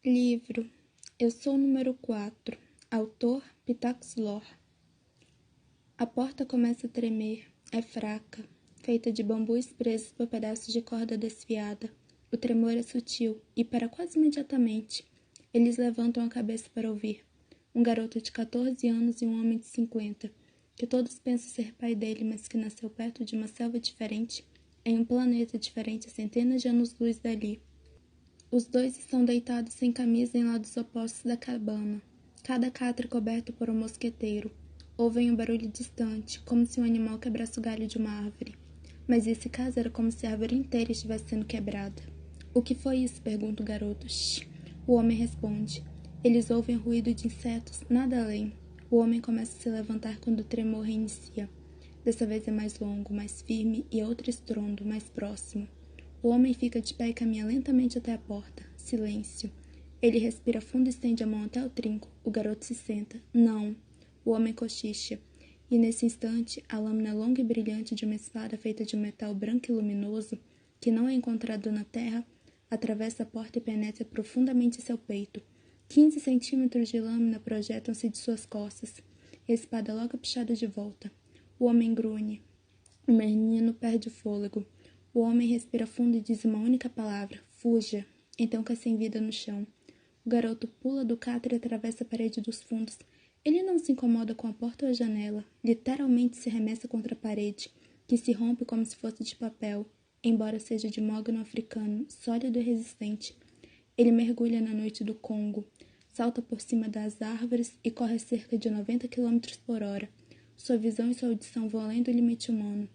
Livro Eu Sou o Número 4. Autor Pitaxlor. A porta começa a tremer. É fraca, feita de bambus presos por pedaços de corda desfiada. O tremor é sutil e para quase imediatamente. Eles levantam a cabeça para ouvir. Um garoto de 14 anos e um homem de 50, que todos pensam ser pai dele, mas que nasceu perto de uma selva diferente, em um planeta diferente a centenas de anos-luz dali. Os dois estão deitados sem camisa em lados opostos da cabana, cada catre coberto por um mosqueteiro. Ouvem um barulho distante, como se um animal quebrasse o galho de uma árvore. Mas nesse caso era como se a árvore inteira estivesse sendo quebrada. O que foi isso? Pergunta o garoto. Shhh. O homem responde. Eles ouvem ruído de insetos, nada além. O homem começa a se levantar quando o tremor reinicia. Dessa vez é mais longo, mais firme e outro estrondo, mais próximo. O homem fica de pé e caminha lentamente até a porta. Silêncio. Ele respira fundo e estende a mão até o trinco. O garoto se senta. Não. O homem cochicha. E nesse instante, a lâmina longa e brilhante de uma espada feita de um metal branco e luminoso, que não é encontrado na terra, atravessa a porta e penetra profundamente seu peito. 15 centímetros de lâmina projetam-se de suas costas. A espada logo é puxada de volta. O homem grunhe. O menino perde o fôlego. O homem respira fundo e diz uma única palavra. Fuja. Então cai sem vida no chão. O garoto pula do catre e atravessa a parede dos fundos. Ele não se incomoda com a porta ou a janela. Literalmente se arremessa contra a parede, que se rompe como se fosse de papel, embora seja de mogno africano, sólido e resistente. Ele mergulha na noite do Congo, salta por cima das árvores e corre a cerca de 90 km por hora. Sua visão e sua audição vão além do limite humano.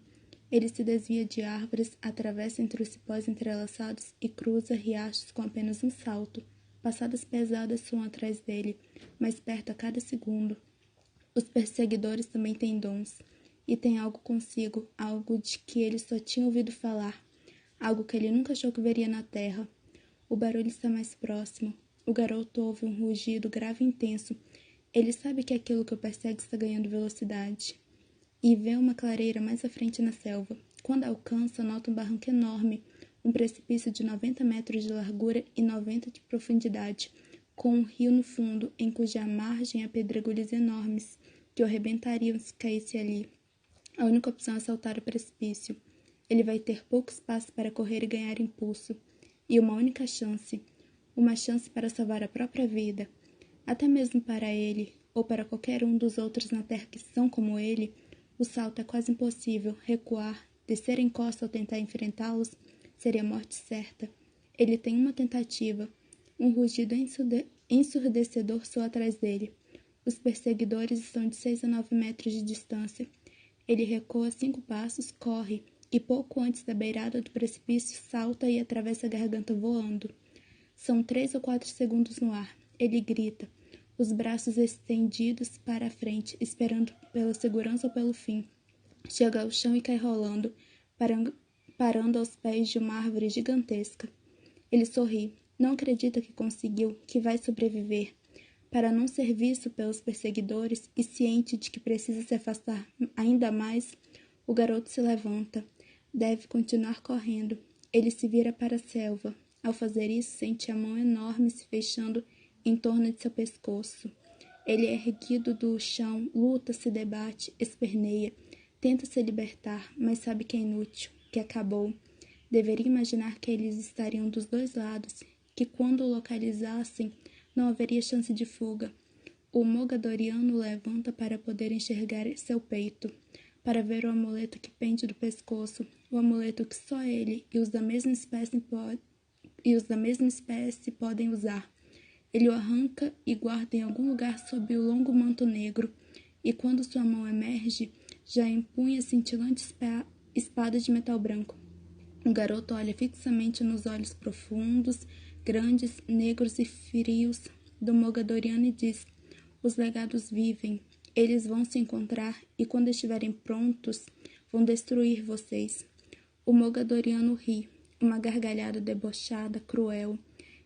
Ele se desvia de árvores, atravessa entre os cipós entrelaçados e cruza riachos com apenas um salto. Passadas pesadas soam atrás dele, mais perto a cada segundo. Os perseguidores também têm dons, e têm algo consigo, algo de que ele só tinha ouvido falar, algo que ele nunca achou que veria na terra. O barulho está mais próximo. O garoto ouve um rugido grave e intenso. Ele sabe que aquilo que o persegue está ganhando velocidade. E vê uma clareira mais à frente na selva. Quando alcança, nota um barranco enorme, um precipício de 90 metros de largura e 90 de profundidade, com um rio no fundo, em cuja margem há pedregulhos enormes, que o arrebentariam se caísse ali. A única opção é saltar o precipício. Ele vai ter pouco espaço para correr e ganhar impulso. E uma única chance. Uma chance para salvar a própria vida. Até mesmo para ele, ou para qualquer um dos outros na terra que são como ele, o salto é quase impossível. Recuar, descer em costa ao tentar enfrentá-los, seria a morte certa. Ele tem uma tentativa. Um rugido ensurdecedor soa atrás dele. Os perseguidores estão de 6 a 9 metros de distância. Ele recua 5 passos, corre, e pouco antes da beirada do precipício salta e atravessa a garganta voando. São 3 ou 4 segundos no ar. Ele grita, os braços estendidos para a frente, esperando pela segurança ou pelo fim. Chega ao chão e cai rolando, parando aos pés de uma árvore gigantesca. Ele sorri. Não acredita que conseguiu, que vai sobreviver. Para não ser visto pelos perseguidores e ciente de que precisa se afastar ainda mais, o garoto se levanta. Deve continuar correndo. Ele se vira para a selva. Ao fazer isso, sente a mão enorme se fechando em torno de seu pescoço. Ele é erguido do chão, luta, se debate, esperneia, tenta se libertar, mas sabe que é inútil, que acabou. Deveria imaginar que eles estariam dos dois lados, que quando o localizassem, não haveria chance de fuga. O mogadoriano levanta para poder enxergar seu peito, para ver o amuleto que pende do pescoço, o amuleto que só ele e os da mesma espécie podem usar. Ele o arranca e guarda em algum lugar sob o longo manto negro, e quando sua mão emerge, já empunha a cintilante espada de metal branco. O garoto olha fixamente nos olhos profundos, grandes, negros e frios do mogadoriano e diz: os legados vivem, eles vão se encontrar e quando estiverem prontos, vão destruir vocês. O mogadoriano ri, uma gargalhada debochada, cruel.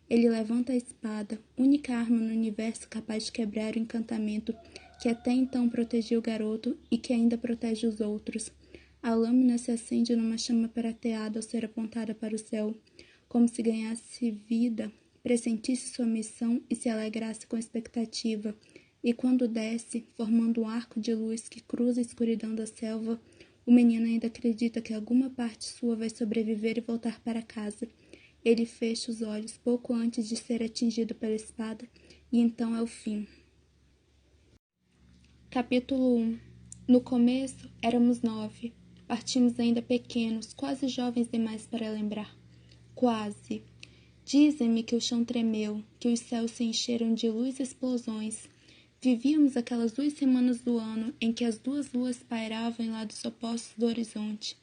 Ele levanta a espada, única arma no universo capaz de quebrar o encantamento que até então protegia o garoto e que ainda protege os outros. A lâmina se acende numa chama prateada ao ser apontada para o céu, como se ganhasse vida pressentisse sua missão e se alegrasse com a expectativa. E quando desce, formando um arco de luz que cruza a escuridão da selva, o menino ainda acredita que alguma parte sua vai sobreviver e voltar para casa. Ele fecha os olhos pouco antes de ser atingido pela espada, e então é o fim. Capítulo 1. No começo, éramos 9. Partimos ainda pequenos, quase jovens demais para lembrar. Quase. Dizem-me que o chão tremeu, que os céus se encheram de luz e explosões. Vivíamos aquelas 2 semanas do ano em que as 2 luas pairavam em lados opostos do horizonte.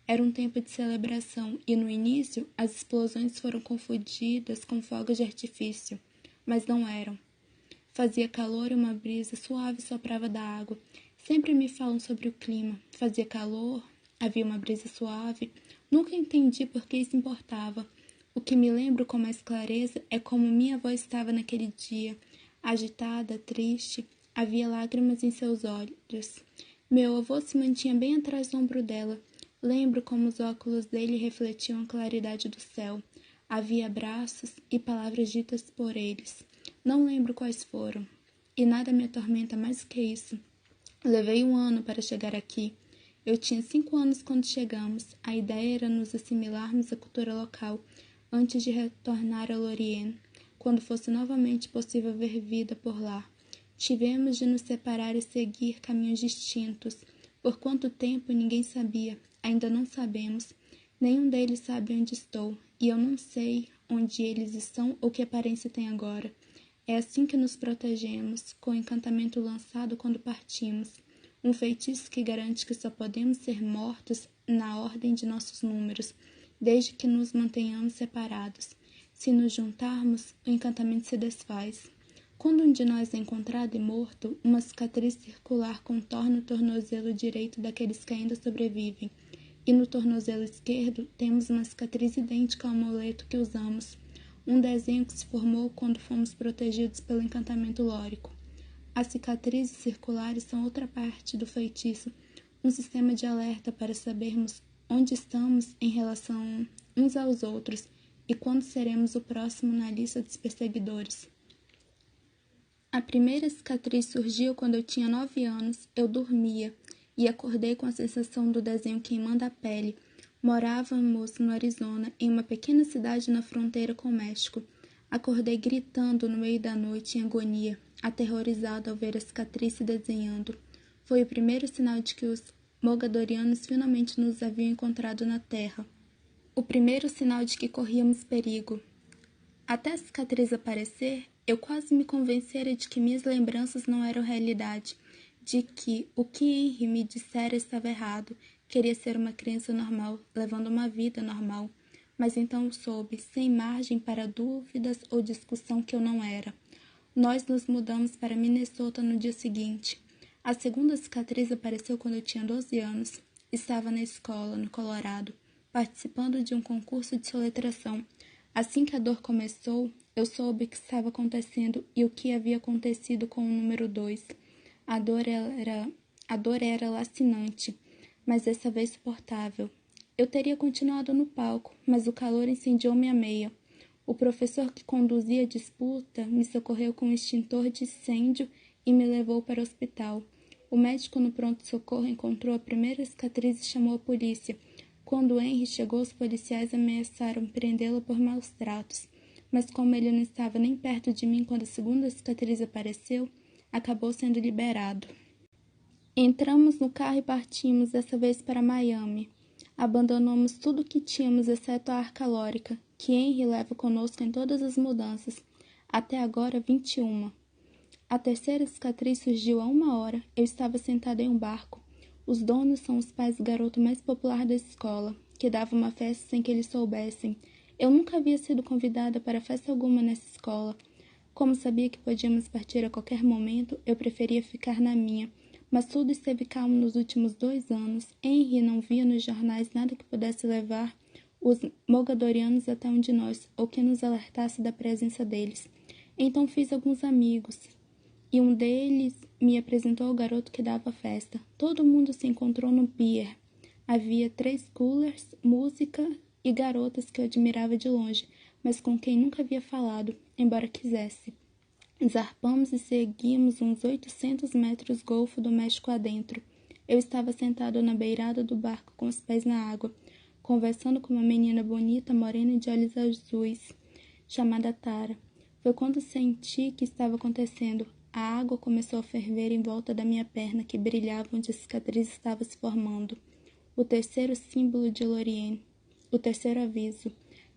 Era um tempo de celebração e, no início, as explosões foram confundidas com fogos de artifício, mas não eram. Fazia calor e uma brisa suave soprava da água. Sempre me falam sobre o clima. Fazia calor, havia uma brisa suave. Nunca entendi por que isso importava. O que me lembro com mais clareza é como minha avó estava naquele dia, agitada, triste. Havia lágrimas em seus olhos. Meu avô se mantinha bem atrás do ombro dela. Lembro como os óculos dele refletiam a claridade do céu. Havia abraços e palavras ditas por eles. Não lembro quais foram. E nada me atormenta mais que isso. Levei 1 ano para chegar aqui. Eu tinha 5 anos quando chegamos. A ideia era nos assimilarmos à cultura local, antes de retornar a Lorient, quando fosse novamente possível ver vida por lá. Tivemos de nos separar e seguir caminhos distintos. Por quanto tempo, ninguém sabia. Ainda não sabemos. Nenhum deles sabe onde estou, e eu não sei onde eles estão ou que aparência têm agora. É assim que nos protegemos, com o encantamento lançado quando partimos. Um feitiço que garante que só podemos ser mortos na ordem de nossos números, desde que nos mantenhamos separados. Se nos juntarmos, o encantamento se desfaz. Quando um de nós é encontrado e morto, uma cicatriz circular contorna o tornozelo direito daqueles que ainda sobrevivem, e no tornozelo esquerdo temos uma cicatriz idêntica ao amuleto que usamos, um desenho que se formou quando fomos protegidos pelo encantamento lórico. As cicatrizes circulares são outra parte do feitiço, um sistema de alerta para sabermos onde estamos em relação uns aos outros e quando seremos o próximo na lista dos perseguidores. A primeira cicatriz surgiu quando eu tinha 9 anos. Eu dormia e acordei com a sensação do desenho queimando a pele. Morávamos no Arizona, em uma pequena cidade na fronteira com o México. Acordei gritando no meio da noite em agonia, aterrorizado ao ver a cicatriz se desenhando. Foi o primeiro sinal de que os mogadorianos finalmente nos haviam encontrado na terra. O primeiro sinal de que corríamos perigo. Até a cicatriz aparecer, eu quase me convencera de que minhas lembranças não eram realidade, de que o que Henry me dissera estava errado. Queria ser uma criança normal, levando uma vida normal. Mas então soube, sem margem para dúvidas ou discussão, que eu não era. Nós nos mudamos para Minnesota no dia seguinte. A segunda cicatriz apareceu quando eu tinha 12 anos. Estava na escola, no Colorado, participando de um concurso de soletração. Assim que a dor começou, eu soube o que estava acontecendo e o que havia acontecido com o número 2. A dor era lacinante, mas dessa vez suportável. Eu teria continuado no palco, mas o calor incendiou minha meia. O professor que conduzia a disputa me socorreu com um extintor de incêndio e me levou para o hospital. O médico no pronto-socorro encontrou a primeira cicatriz e chamou a polícia. Quando Henry chegou, os policiais ameaçaram prendê-lo por maus tratos, mas como ele não estava nem perto de mim quando a segunda cicatriz apareceu, acabou sendo liberado. Entramos no carro e partimos, dessa vez para Miami. Abandonamos tudo o que tínhamos, exceto a arca lórica, que Henry leva conosco em todas as mudanças, até agora 21. A terceira cicatriz surgiu há 1 hora. Eu estava sentada em um barco. Os donos são os pais do garoto mais popular da escola, que dava uma festa sem que eles soubessem. Eu nunca havia sido convidada para festa alguma nessa escola. Como sabia que podíamos partir a qualquer momento, eu preferia ficar na minha. Mas tudo esteve calmo nos últimos 2 anos. Henry não via nos jornais nada que pudesse levar os mogadorianos até um de nós, ou que nos alertasse da presença deles. Então fiz alguns amigos, e um deles me apresentou ao garoto que dava a festa. Todo mundo se encontrou no pier. Havia 3 coolers, música e garotas que eu admirava de longe, mas com quem nunca havia falado, embora quisesse. Zarpamos e seguimos uns 800 metros Golfo do México adentro. Eu estava sentado na beirada do barco com os pés na água, conversando com uma menina bonita, morena e de olhos azuis, chamada Tara. Foi quando senti que estava acontecendo. A água começou a ferver em volta da minha perna, que brilhava onde a cicatriz estava se formando. O terceiro símbolo de Lorien. O terceiro aviso.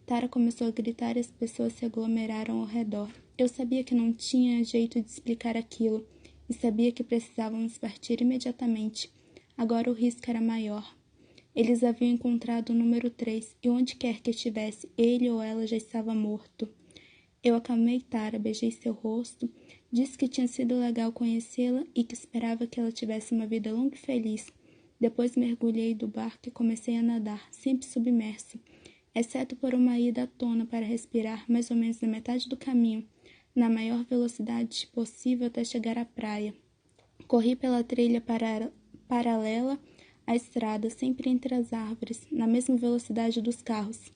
Tara começou a gritar e as pessoas se aglomeraram ao redor. Eu sabia que não tinha jeito de explicar aquilo e sabia que precisávamos partir imediatamente. Agora o risco era maior. Eles haviam encontrado o número 3 e onde quer que estivesse, ele ou ela já estava morto. Eu acalmei Tara, beijei seu rosto, disse que tinha sido legal conhecê-la e que esperava que ela tivesse uma vida longa e feliz. Depois mergulhei do barco e comecei a nadar, sempre submerso, exceto por uma ida à tona para respirar mais ou menos na metade do caminho, na maior velocidade possível até chegar à praia. Corri pela trilha paralela à estrada, sempre entre as árvores, na mesma velocidade dos carros.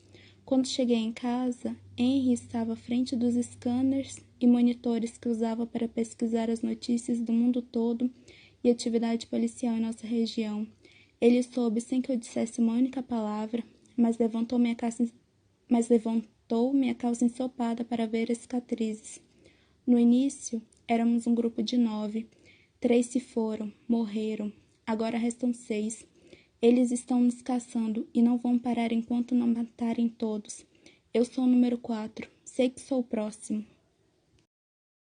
Quando cheguei em casa, Henry estava à frente dos scanners e monitores que usava para pesquisar as notícias do mundo todo e atividade policial em nossa região. Ele soube sem que eu dissesse uma única palavra, mas levantou minha calça ensopada para ver as cicatrizes. No início, éramos um grupo de 9. 3 se foram, morreram. Agora restam 6. Eles estão nos caçando e não vão parar enquanto não matarem todos. Eu sou o número 4. Sei que sou o próximo.